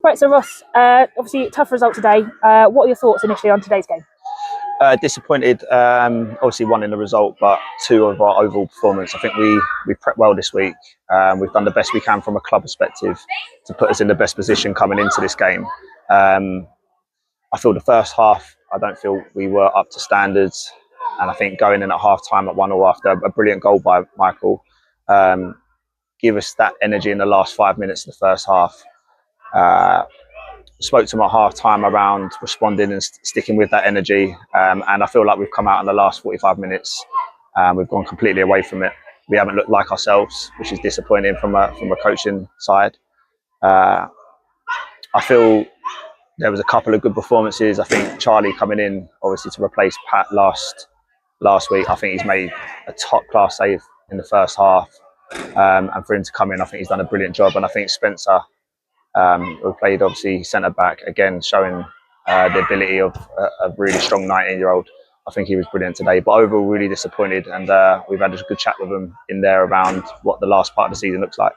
Right, so Ross, obviously tough result today. What are your thoughts initially on today's game? Disappointed, obviously one in the result, but two of our overall performance. I think we prepped well this week. We've done the best we can from a club perspective to put us in the best position coming into this game. I feel the first half, I don't feel we were up to standards. And I think going in at half time at 1-1 after a brilliant goal by Michael, give us that energy in the last 5 minutes of the first half. Spoke to him at half time around responding and sticking with that energy. And I feel like we've come out in the last 45 minutes. We've gone completely away from it. We haven't looked like ourselves, which is disappointing from a coaching side. I feel there was a couple of good performances. I think Charlie coming in, obviously, to replace Pat last week. I think he's made a top class save in the first half. And for him to come in, I think he's done a brilliant job. And I think Spencer, who played obviously centre back, again showing the ability of a really strong 19-year-old. I think he was brilliant today. But overall, really disappointed. And we've had a good chat with him in there around what the last part of the season looks like.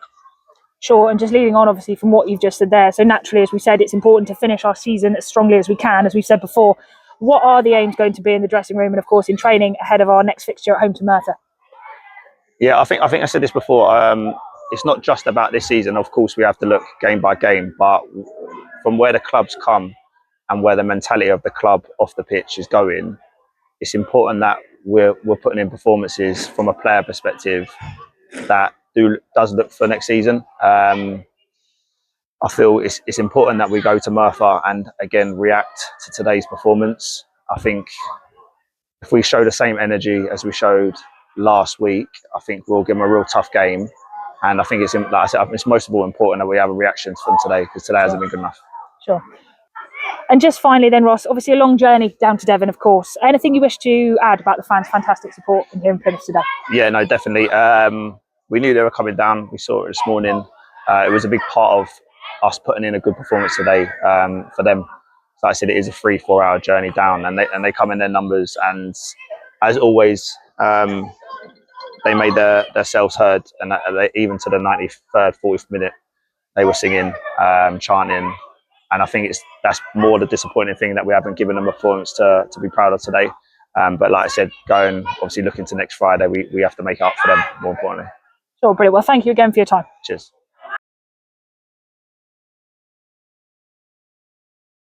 Sure, and just leading on obviously from what you've just said there, so naturally, as we said, it's important to finish our season as strongly as we can, as we've said before. What are the aims going to be in the dressing room and of course in training ahead of our next fixture at home to Merthyr? Yeah, I think I said this before. It's not just about this season. Of course, we have to look game by game, but from where the club's come and where the mentality of the club off the pitch is going, it's important that we're putting in performances from a player perspective that does look for next season. I feel it's important that we go to Merthyr and again react to today's performance. I think if we show the same energy as we showed last week, I think we'll give them a real tough game. And I think it's, like I said, it's most of all important that we have a reaction from today, because today hasn't been good enough. Sure. And just finally then, Ross, obviously a long journey down to Devon, of course. Anything you wish to add about the fans' fantastic support from here in Plymouth today? Yeah, no, definitely. We knew they were coming down. We saw it this morning. It was a big part of us putting in a good performance today for them. So like I said, it is a 3-4 hour journey down, and they come in their numbers. And as always, they made themselves heard, and even to the 93rd, 40th minute, they were singing, chanting. And I think that's more the disappointing thing, that we haven't given them a performance to be proud of today. But like I said, obviously looking to next Friday, we have to make up for them, more importantly. Sure, brilliant. Well, thank you again for your time. Cheers.